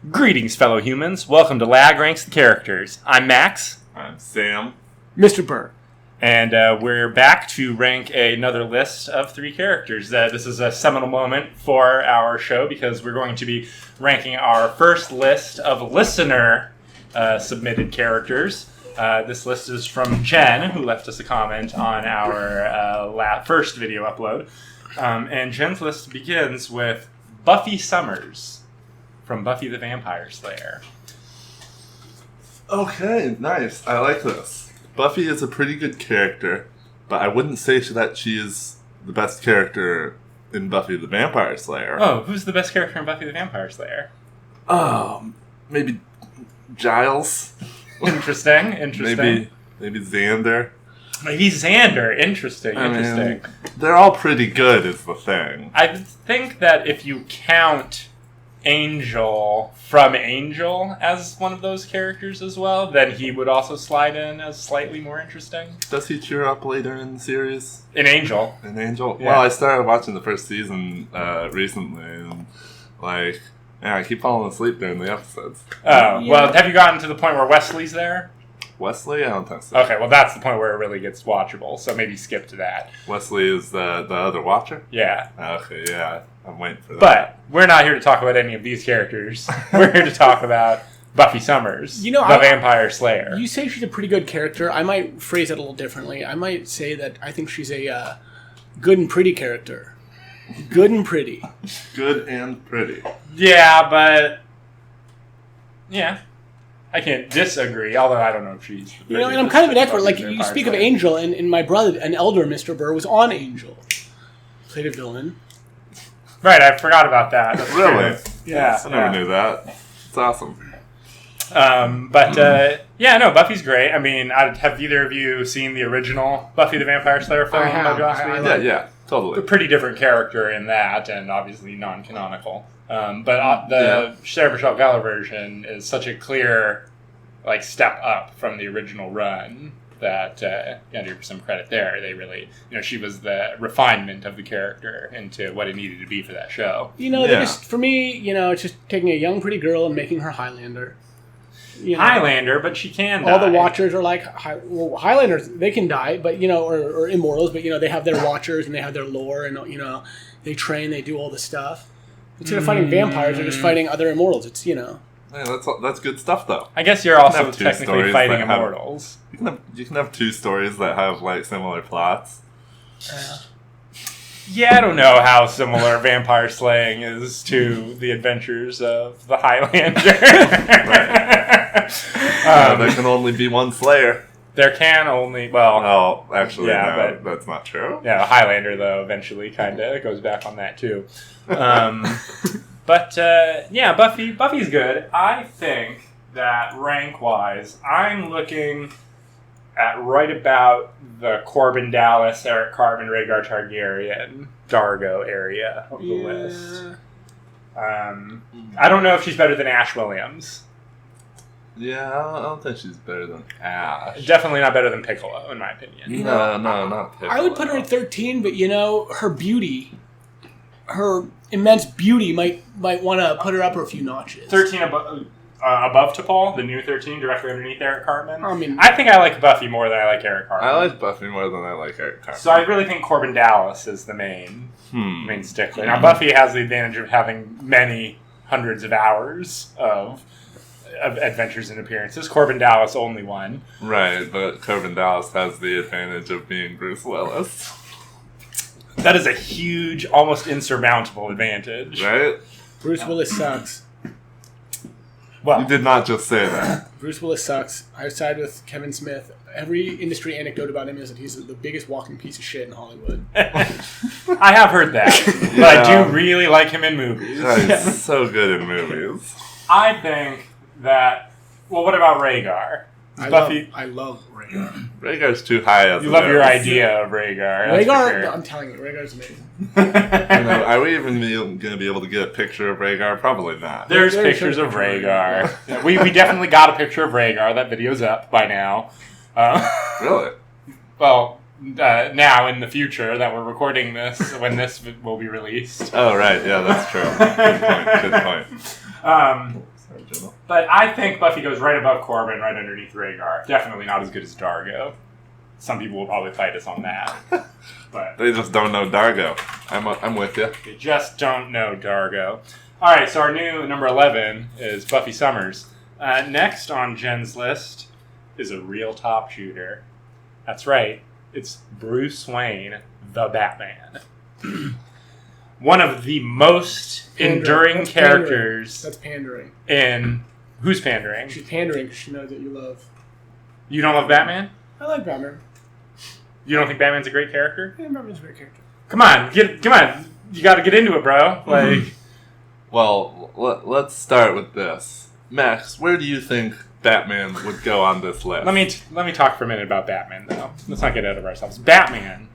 Greetings, fellow humans. Welcome to LAAG Ranks the Characters. I'm Max. I'm Sam. Mr. Burr. And we're back to rank another list of 3 characters. This is a seminal moment for our show because we're going to be ranking our first list of listener-submitted characters. This list is from Jen, who left us a comment on our first video upload. And Jen's list begins with Buffy Summers from Buffy the Vampire Slayer. Okay, nice. I like this. Buffy is a pretty good character, but I wouldn't say that she is the best character in Buffy the Vampire Slayer. Oh, who's the best character in Buffy the Vampire Slayer? Maybe Giles. Interesting. Maybe Xander. Maybe Xander. Interesting. I mean, they're all pretty good is the thing. I think that if you count Angel from Angel as one of those characters as well, then he would also slide in as slightly more interesting. Does he cheer up later in the series? In Angel. Yeah. Yeah. Well, I started watching the first season recently, and I keep falling asleep during the episodes. Oh, yeah. Well, have you gotten to the point where Wesley's there? Wesley? I don't think so. Okay, well, that's the point where it really gets watchable, so maybe skip to that. Wesley is the other Watcher? Yeah. Okay, yeah. I'm waiting for that. But we're not here to talk about any of these characters. We're here to talk about Buffy Summers, the Vampire Slayer. You say she's a pretty good character. I might phrase it a little differently. I might say that I think she's a good and pretty character. Good and pretty. Good and pretty. Yeah, but... Yeah. I can't disagree, although I don't know if she's... And I'm kind of an expert. Like, you speak of Angel, and my brother, an elder Mr. Burr, was on Angel. Played a villain. Right, I forgot about that. That's really? True. Yeah. I never knew that. It's awesome. Buffy's great. I mean, have either of you seen the original Buffy the Vampire Slayer film by Joss Whedon? Yeah, totally. A pretty different character in that, and obviously non-canonical. But the Sarah Michelle Gellar version is such a clear, step up from the original run that, you give her some credit there. They really, she was the refinement of the character into what it needed to be for that show. For me, it's just taking a young, pretty girl and making her Highlander. Highlander, but she can die. All the Watchers are Highlanders, they can die, but, or Immortals, but, they have their Watchers and they have their lore and, they train, they do all the stuff. Instead of fighting vampires, they're just fighting other Immortals. It's, Yeah, that's good stuff, though. I guess you're also technically fighting Immortals. You can have 2 stories that have, similar plots. Yeah, I don't know how similar vampire slaying is to the adventures of the Highlander. There can only be one Slayer. There can only, actually, no, that's not true. Yeah, Highlander, though, eventually kind of goes back on that, too. Buffy's good. I think that rank-wise, I'm looking at right about the Corbin Dallas, Eric Cartman, Rhaegar Targaryen, Dargo area of the list. I don't know if she's better than Ash Williams. Yeah, I don't think she's better than Ash. Definitely not better than Piccolo, in my opinion. No, not Piccolo. I would put her at 13, but, her beauty, her immense beauty might want to put her up a few notches. 13 above T'Pol, the new 13, directly underneath Eric Cartman. I think I like Buffy more than I like Eric Cartman. I like Buffy more than I like Eric Cartman. So I really think Corbin Dallas is the main stickler. Now, Buffy has the advantage of having many hundreds of hours of adventures and appearances. Corbin Dallas only one. Right, but Corbin Dallas has the advantage of being Bruce Willis. That is a huge, almost insurmountable advantage. Right? Bruce Willis sucks. Well, you did not just say that. Bruce Willis sucks. I side with Kevin Smith. Every industry anecdote about him is that he's the biggest walking piece of shit in Hollywood. I have heard that, but I do really like him in movies. He's so good in movies. I think that... Well, what about Rhaegar? I love Rhaegar. Rhaegar's too high as You love your idea of Rhaegar. Rhaegar, I'm telling you, Rhaegar's amazing. Are we even going to be able to get a picture of Rhaegar? Probably not. There's pictures of Rhaegar. Yeah, we definitely got a picture of Rhaegar. That video's up by now. Really? Well, now in the future that we're recording this, when this will be released. Oh, right. Yeah, that's true. Good point. original. But I think Buffy goes right above Corbin, right underneath Rhaegar. Definitely not as good as Dargo. Some people will probably fight us on that. But They just don't know Dargo. I'm with you. they just don't know Dargo. All right, so our new number 11 is Buffy Summers. Next on Jen's list is a real top shooter. That's right. It's Bruce Wayne, the Batman. One of the most enduring characters That's pandering. in... Who's pandering? She's pandering because she knows that you love. You don't love Batman? I like Batman. You don't think Batman's a great character? Yeah, Batman's a great character. Come on. You got to get into it, bro. Like... Well, let's start with this. Max, where do you think Batman would go on this list? Let me talk for a minute about Batman, though. Let's not get out of ourselves. Batman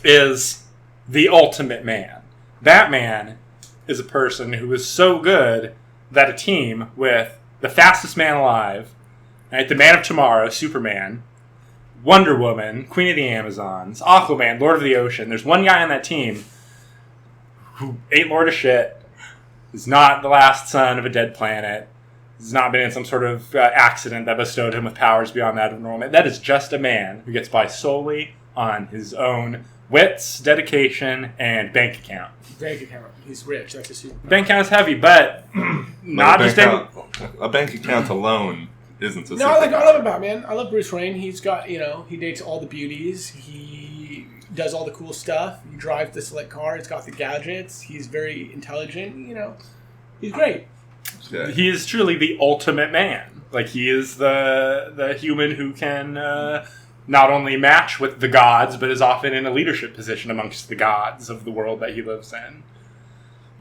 is the ultimate man. Batman is a person who is so good that a team with the fastest man alive, right, the Man of Tomorrow, Superman, Wonder Woman, Queen of the Amazons, Aquaman, Lord of the Ocean. There's one guy on that team who ain't Lord of shit, is not the last son of a dead planet, has not been in some sort of accident that bestowed him with powers beyond that of normal man. That is just a man who gets by solely on his own wits, dedication, and bank account. Bank account. He's rich. That's a super. Bank account is heavy, but not just a bank account alone isn't a No, I love Batman. I love Bruce Wayne. He's got, he dates all the beauties. He does all the cool stuff. He drives the slick car. He's got the gadgets. He's very intelligent. He's great. Okay. He is truly the ultimate man. Like, he is the human who can not only match with the gods, but is often in a leadership position amongst the gods of the world that he lives in.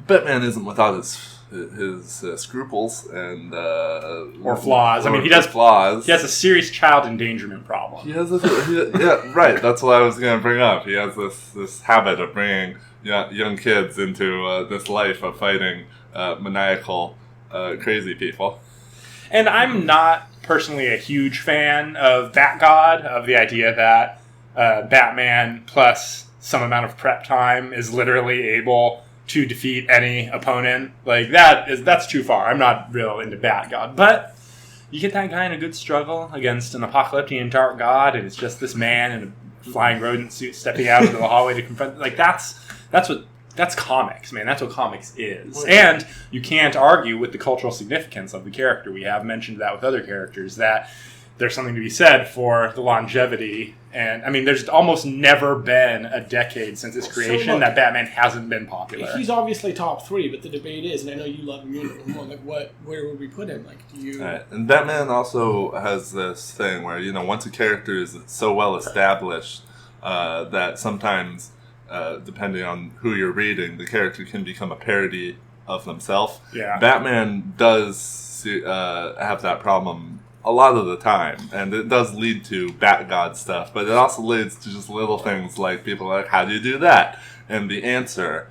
Batman isn't without his scruples and or flaws. I mean, he does flaws. He has a serious child endangerment problem. He has yeah, right. That's what I was going to bring up. He has this habit of bringing young kids into this life of fighting maniacal, crazy people. And I'm not personally a huge fan of Bat-God, of the idea that Batman plus some amount of prep time is literally able to defeat any opponent. Like, that's too far. I'm not real into Bat-God. But you get that guy in a good struggle against an apocalyptic dark god, and it's just this man in a flying rodent suit stepping out into the hallway to confront... Like, that's comics, man. That's what comics is. And you can't argue with the cultural significance of the character. We have mentioned that with other characters, that there's something to be said for the longevity. And, I mean, there's almost never been a decade since its creation that Batman hasn't been popular. He's obviously top 3, but the debate is, and I know you love him more, like, where would we put him? Like, do you... Right. And Batman also has this thing where, once a character is so well established that sometimes... depending on who you're reading, the character can become a parody of themselves. Yeah. Batman does have that problem a lot of the time, and it does lead to Bat-God stuff, but it also leads to just little things like people are like, how do you do that? And the answer,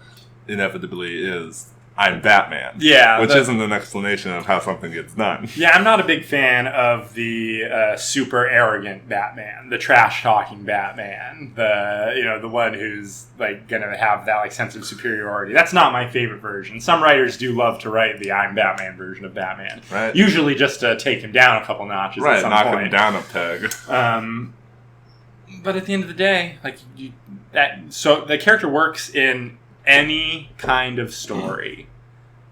inevitably, is, I'm Batman. Yeah. Which isn't an explanation of how something gets done. Yeah, I'm not a big fan of the super arrogant Batman, the trash-talking Batman, the one who's, like, gonna have that, like, sense of superiority. That's not my favorite version. Some writers do love to write the I'm Batman version of Batman. Right. Usually just to take him down a couple notches at some point. Knock him down a peg. But at the end of the day, like, so the character works in any kind of story.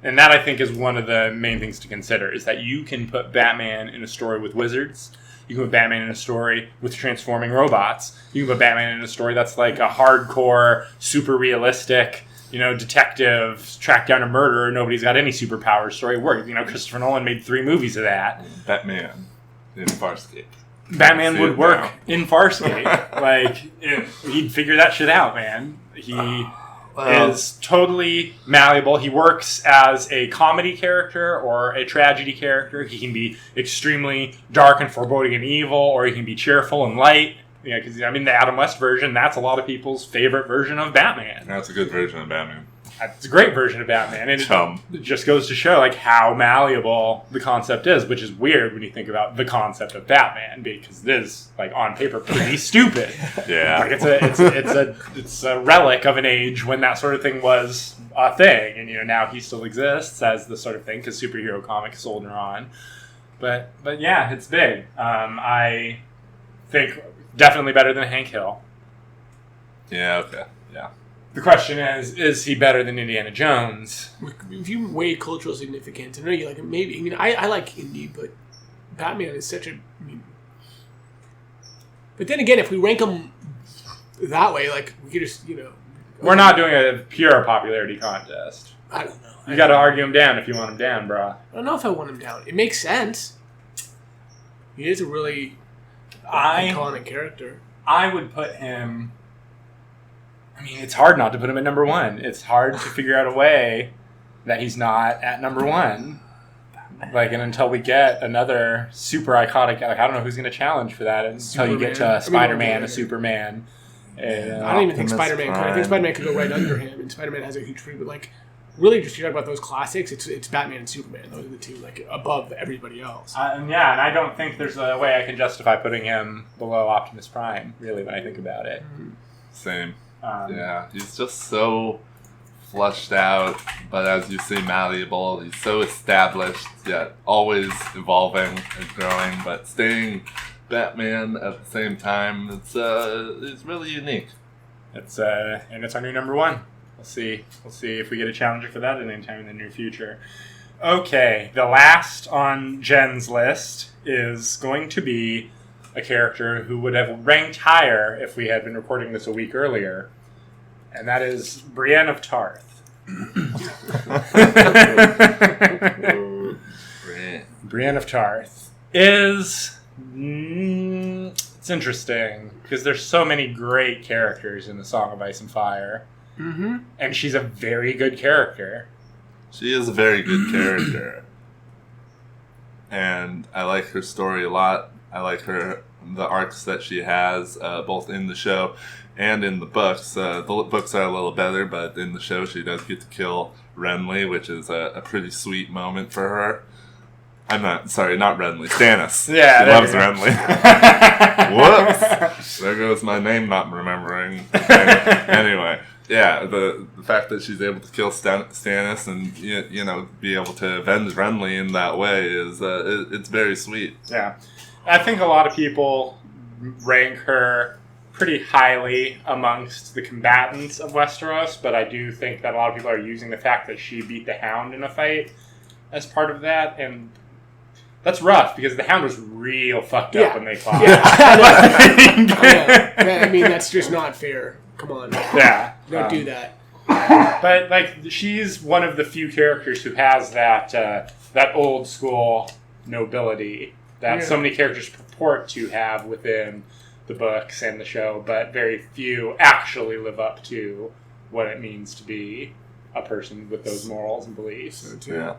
And that, I think, is one of the main things to consider, is that you can put Batman in a story with wizards. You can put Batman in a story with transforming robots. You can put Batman in a story that's like a hardcore, super realistic, detective, track down a murderer, nobody's got any superpowers story. Work. Christopher Nolan made 3 movies of that. Batman in Farscape. Batman would work in Farscape. Like, he'd figure that shit out, man. He... is totally malleable. He works as a comedy character or a tragedy character. He can be extremely dark and foreboding and evil, or he can be cheerful and light. Because the Adam West version, that's a lot of people's favorite version of Batman. That's a good version of Batman. it's a great version of Batman, and it just goes to show like how malleable the concept is, which is weird when you think about the concept of Batman, because it is like on paper pretty stupid. Yeah, like it's a relic of an age when that sort of thing was a thing, and now he still exists as the sort of thing because superhero comics soldier on. But yeah, it's big. I think definitely better than Hank Hill. Yeah. Okay. Yeah. The question is he better than Indiana Jones? If you weigh cultural significance, I know you like him, maybe. I mean, I like Indy, but Batman is such a... But then again, if we rank him that way, like, we could just, We're not doing a pure popularity contest. I don't know. You got to argue him down if you want him down, bro. I don't know if I want him down. It makes sense. He is a really iconic character. I would put him... I mean, it's hard not to put him at number one. It's hard to figure out a way that he's not at number one. Like, and until we get another super iconic... Like, I don't know who's going to challenge for that until you get to a Spider-Man, a Superman. I don't even think Spider-Man could. I think Spider-Man could go right under him, and Spider-Man has a huge free. But like, really, just you talk about those classics. It's Batman and Superman. Those are the two, like above everybody else. And I don't think there's a way I can justify putting him below Optimus Prime. Really, when I think about it. Same. He's just so flushed out, but as you say, malleable. He's so established, yet always evolving and growing, but staying Batman at the same time. It's really unique. It's and it's our new number one. We'll see if we get a challenger for that at any time in the near future. Okay, the last on Jen's list is going to be a character who would have ranked higher if we had been recording this a week earlier, and that is Brienne of Tarth. Brienne of Tarth is... it's interesting, because there's so many great characters in the Song of Ice and Fire, and she's a very good character. She is a very good character, and I like her story a lot. I like the arcs that she has, both in the show and in the books. The books are a little better, but in the show she does get to kill Renly, which is a pretty sweet moment for her. Not Renly, Stannis. Yeah, she loves Renly. Whoops! There goes my name not remembering. Anyway, yeah, the fact that she's able to kill Stannis and be able to avenge Renly in that way is it's very sweet. Yeah. I think a lot of people rank her pretty highly amongst the combatants of Westeros, but I do think that a lot of people are using the fact that she beat the Hound in a fight as part of that, and that's rough because the Hound was real fucked up when they fought. Yeah. I mean, that's just not fair. Come on. Yeah. Don't do that. But like, she's one of the few characters who has that old school nobility that so many characters purport to have within the books and the show, but very few actually live up to what it means to be a person with those morals and beliefs. So too. Yeah.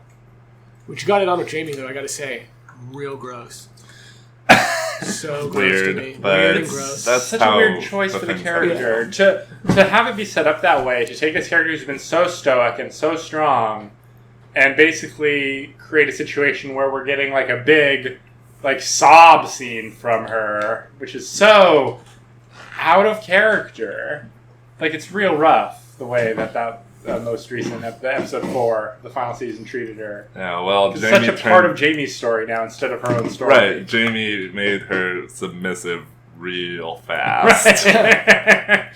Which you got it on with Jamie, though, I gotta say. Real gross. So gross to me. Weird and gross. That's such a weird choice for the character. Yeah. To have it be set up that way, to take this character who's been so stoic and so strong, and basically create a situation where we're getting like a big sob scene from her, which is so out of character. Like, it's real rough the way that most recent episode 4, the final season, treated her. Yeah, well, it's such a part of Jaime's story now instead of her own story. Right, Jaime made her submissive real fast. Right.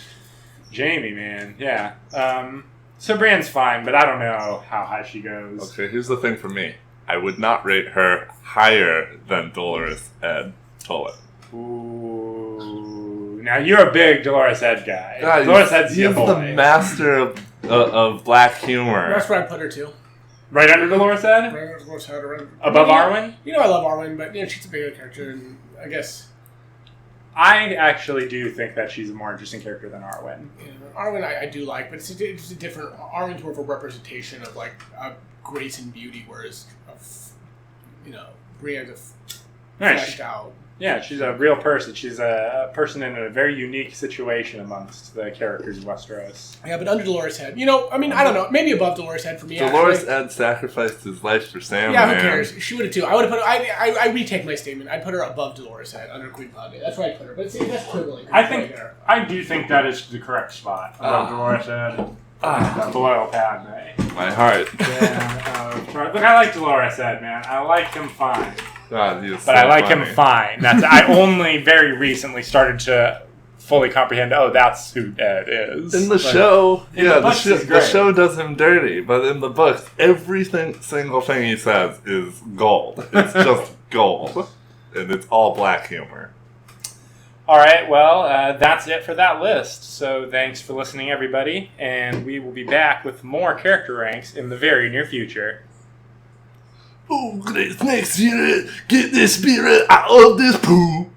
Jaime, man, yeah. So Brienne's fine, but I don't know how high she goes. Okay, here's the thing for me. I would not rate her higher than Dolorous Ed Tullet. Ooh. Now, you're a big Dolorous Ed guy. God, Dolorous Ed's he's the master of black humor. That's where I put her, too. Right under Dolorous Ed? Right under Dolorous Ed. Above Arwen? I love Arwen, but she's a bigger character, and I guess... I actually do think that she's a more interesting character than Arwen. Yeah, Arwen I do like, but it's a different... Arwen's more of a representation of, grace and beauty, whereas, Brienne's Nice. fleshed out. Yeah, she's a real person. She's a person in a very unique situation amongst the characters of Westeros. Yeah, but under Dolores Head. You know, I mean, I don't know. Maybe above Dolores Head for me. Dolores actually. Head sacrificed his life for Sam. Yeah, man. who cares? She would have too. I would have put her. I retake my statement. I'd put her above Dolores Head under Queen Padme. That's where I put her. But see, that's quibbling. I do think that is the correct spot. Above Dolores Head. Below Padme. My heart. Yeah. Look, I like Dolores Head, man. I like him fine. God, he is But so I like funny. him fine. I only very recently started to fully comprehend. Oh, that's who Ed is. In the show, the the show does him dirty, but in the books, single thing he says is gold. It's just gold, and it's all black humor. All right, well, that's it for that list. So thanks for listening, everybody, and we will be back with more character ranks in the very near future. Oh, next year, get this spirit out of this pool.